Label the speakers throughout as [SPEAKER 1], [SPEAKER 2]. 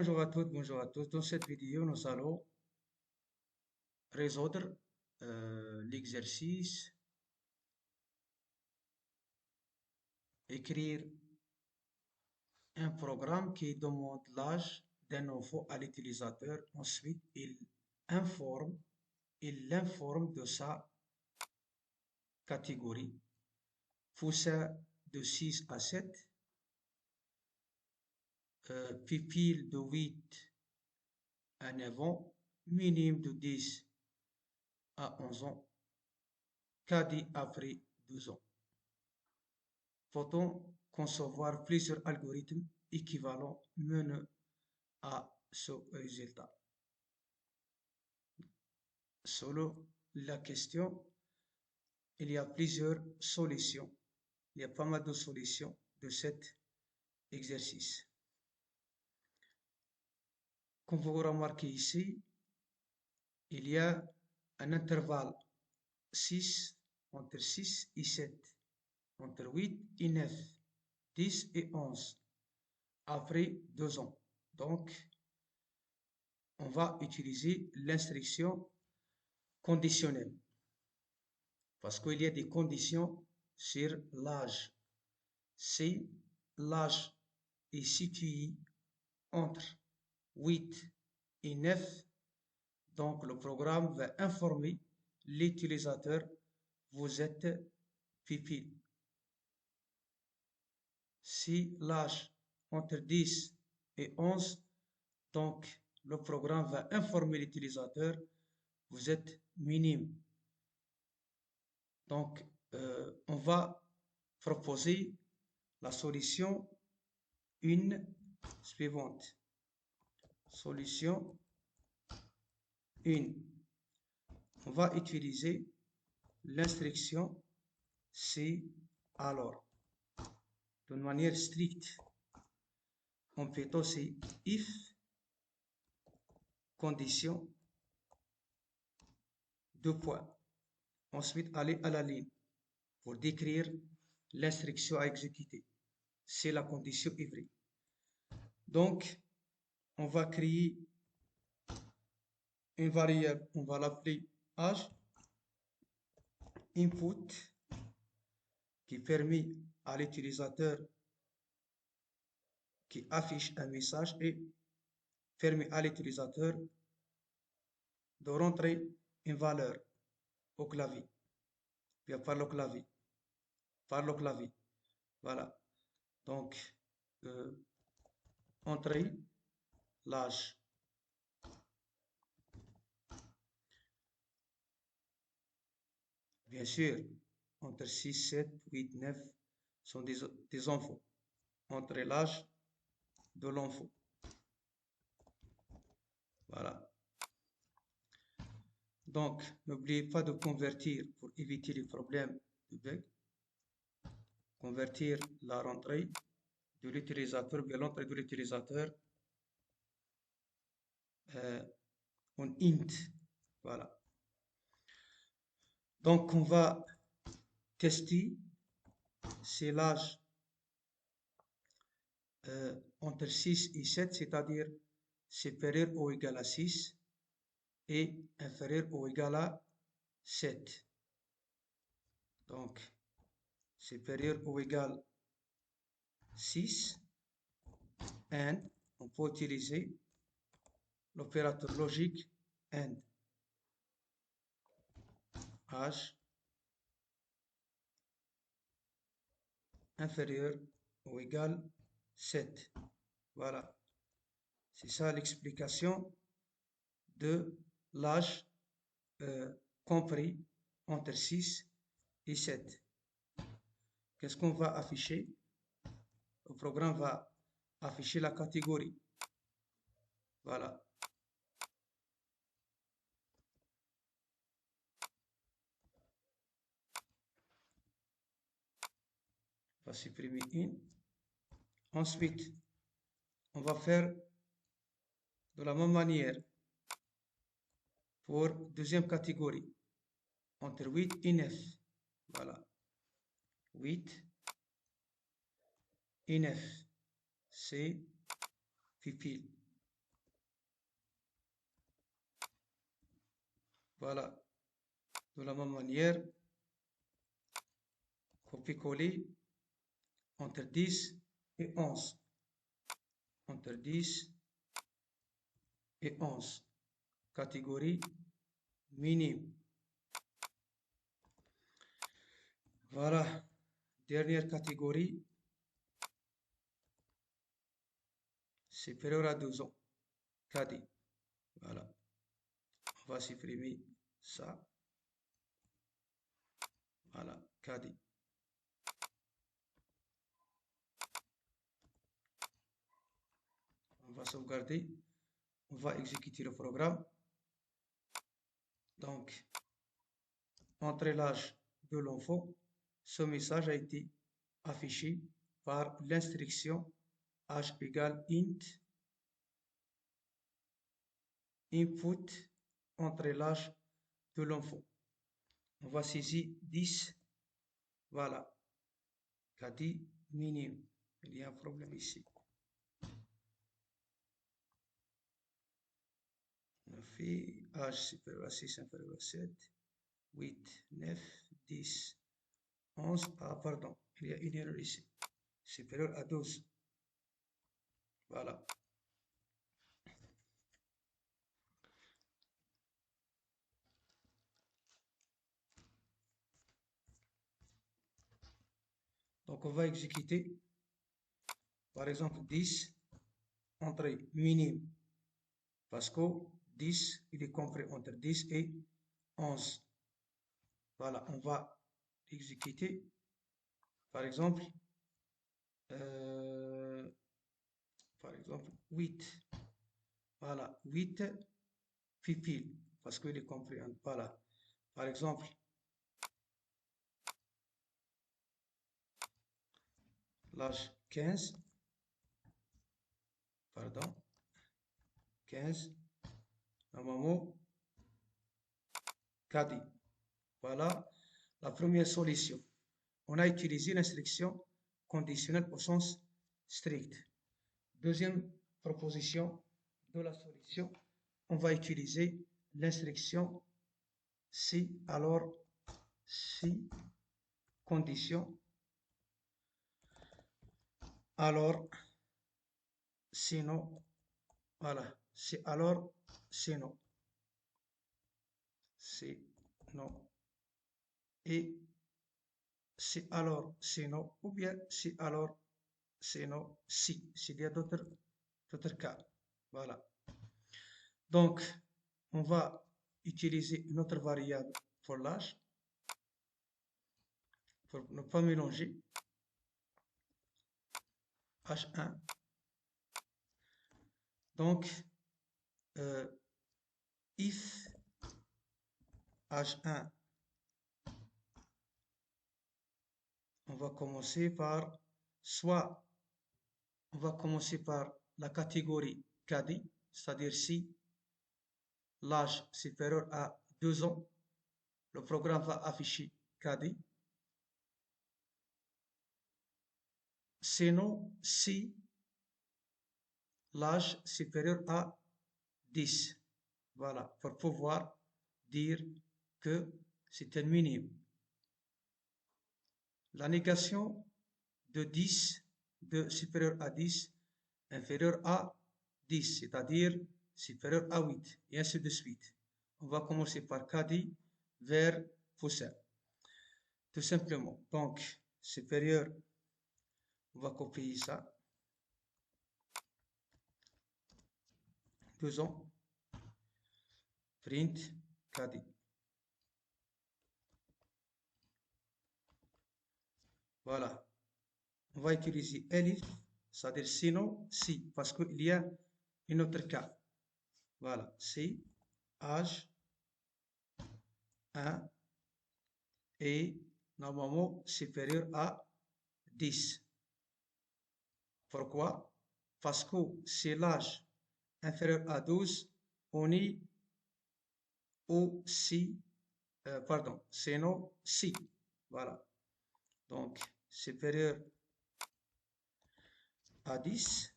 [SPEAKER 1] Bonjour à toutes, bonjour à tous. Dans cette vidéo, nous allons résoudre l'exercice, écrire un programme qui demande l'âge d'un enfant à l'utilisateur. Ensuite, il l'informe de sa catégorie. Foussin de 6 à 7, pupille de 8 à 9 ans, minime de 10 à 11 ans, cadet après 12 ans. Faut-on concevoir plusieurs algorithmes équivalents menant à ce résultat? Selon la question, il y a plusieurs solutions. Il y a pas mal de solutions de cet exercice. Comme vous remarquez ici, il y a un intervalle 6 entre 6 et 7, entre 8 et 9, 10 et 11, après 2 ans. Donc, on va utiliser l'instruction conditionnelle parce qu'il y a des conditions sur l'âge. Si l'âge est situé entre 8 et 9, donc le programme va informer l'utilisateur: vous êtes pupille. Si l'âge entre 10 et 11, donc le programme va informer l'utilisateur: vous êtes minime. Donc, on va proposer la solution 1 suivante. Solution 1. On va utiliser l'instruction si alors. D'une manière stricte, on fait aussi if condition 2 points. Ensuite, aller à la ligne pour décrire l'instruction à exécuter. C'est la condition est vraie. Donc, on va créer une variable, on va l'appeler âge, input, qui permet à l'utilisateur qui affiche un message et permet à l'utilisateur de rentrer une valeur au clavier, bien par le clavier, voilà. Donc, entrer l'âge. Bien sûr, entre 6, 7, 8, 9 sont des enfants. Entrer l'âge de l'enfant. Voilà. Donc, n'oubliez pas de convertir pour éviter les problèmes de bug. Convertir la rentrée de l'utilisateur, bien l'entrée de l'utilisateur en int. Voilà. Donc, on va tester si l'âge entre 6 et 7, c'est-à-dire supérieur ou égal à 6 et inférieur ou égal à 7. Donc, supérieur ou égal à 6, and on peut utiliser l'opérateur logique and. Âge inférieur ou égal à 7. Voilà. C'est ça l'explication de l'âge compris entre 6 et 7. Qu'est-ce qu'on va afficher? Le programme va afficher la catégorie. Voilà. On va supprimer une. Ensuite, on va faire de la même manière pour deuxième catégorie, entre 8 et 9. Voilà. 8 et 9, c'est pupille. Voilà, de la même manière, copier-coller entre 10 et 11. Entre 10 et 11. Catégorie minime. Voilà, dernière catégorie, supérieur à 2 ans. Cadet. Voilà, on va supprimer ça. Voilà, cadet. On va sauvegarder. On va exécuter le programme. Donc, entre l'âge de l'enfant, ce message a été affiché par l'instruction âge égale int input entre l'âge de l'enfant. On va saisir 10. Voilà. Cadet minime. Il y a un problème ici. On a fait âge supérieur à 6, inférieur à 7, 8, 9, 10, 11. Ah, pardon, il y a une erreur ici. Supérieur à 12. Voilà. Donc, on va exécuter, par exemple, 10, entrée minime, parce que 10, il est compris entre 10 et 11. Voilà, on va exécuter, par exemple, 8. Voilà, 8 pupilles, parce qu'il est compris. Voilà, par exemple, l'âge 15, pardon, 15, normalement, cadet. Voilà la première solution. On a utilisé l'instruction conditionnelle au sens strict. Deuxième proposition de la solution, on va utiliser l'instruction si, alors, si, condition, alors, sinon, voilà, c'est alors, sinon, sinon, et c'est alors, sinon, ou bien c'est alors, sinon, si, s'il y a d'autres cas. Voilà. Donc, on va utiliser une autre variable pour l'âge, pour ne pas mélanger. H1. Donc, if H1, on va commencer par, soit on va commencer par la catégorie cadet, c'est-à-dire si l'âge supérieur à 2 ans, le programme va afficher cadet. Sinon, si l'âge supérieur à 10. Voilà, pour pouvoir dire que c'est un minime. La négation de 10, de supérieur à 10, inférieur à 10, c'est-à-dire supérieur à 8, et ainsi de suite. On va commencer par cadet vers poussin. Tout simplement. Donc, supérieur, on va copier ça. 2 ans. Print cadet. Voilà. On va utiliser elif, c'est-à-dire sinon, si, parce qu'il y a un autre cas. Voilà, si, âge 1 est normalement supérieur à 10. Pourquoi? Parce que si l'âge inférieur à 12, on est aussi, pardon, sinon si. Voilà. Donc, supérieur à 10,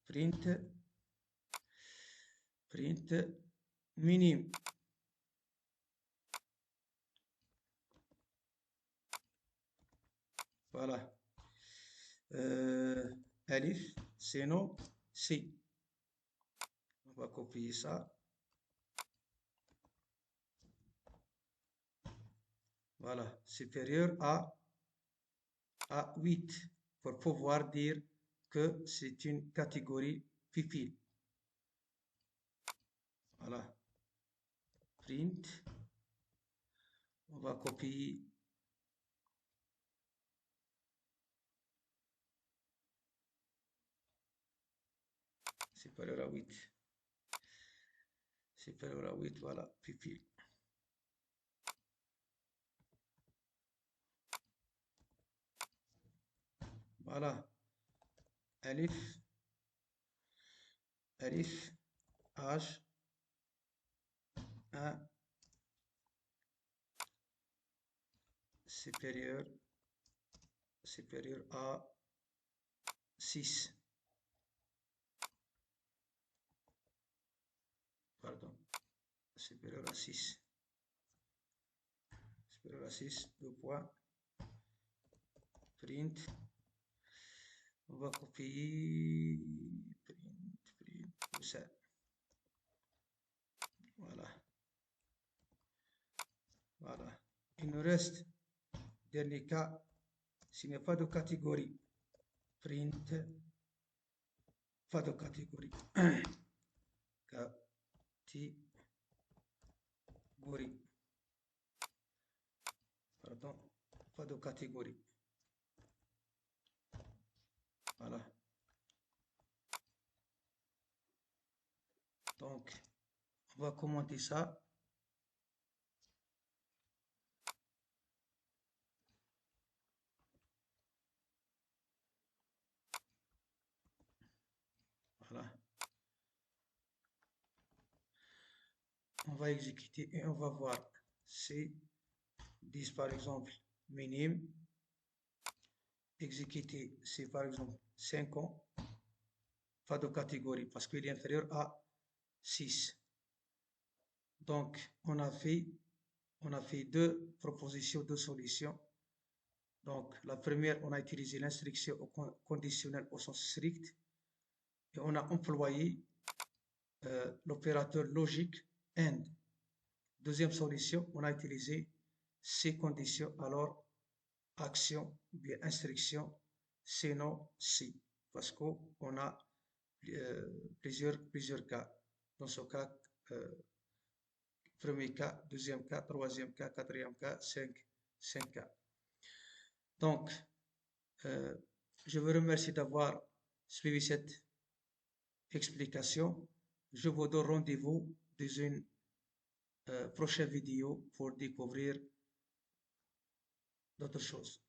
[SPEAKER 1] print minime voilà alif sinon si on va copier ça voilà supérieur à 8 pour pouvoir dire que c'est une catégorie pupille. Voilà. Print. On va copier. Supérieur à 8. Supérieur à 8, voilà, pupille. Voilà. Alif. Alif. H. 1. Supérieur à 6. Pardon. Supérieur à 6. Supérieur à 6. 2 points. Print. On va copier. Print. Tout ça. Voilà. Voilà. Il nous reste, dernier cas, s'il n'y a pas de catégorie. Print. Pas de catégorie. Catégorie. Pardon. Pas de catégorie. Voilà. Donc, on va commenter ça. Voilà. On va exécuter et on va voir. C'est 10 par exemple minime. Exécuter, c'est par exemple 5 ans. Pas de catégorie parce qu'il est inférieur à 6. Donc, on a fait deux propositions, deux solutions. Donc, la première, on a utilisé l'instruction conditionnelle au sens strict et on a employé l'opérateur logique AND. Deuxième solution, on a utilisé ces conditions, alors action ou bien instruction, sinon si, parce qu'on a plusieurs cas. Dans ce cas, premier cas, deuxième cas, troisième cas, quatrième cas, cinq cas. Donc, je vous remercie d'avoir suivi cette explication. Je vous donne rendez-vous dans une prochaine vidéo pour découvrir d'autres choses.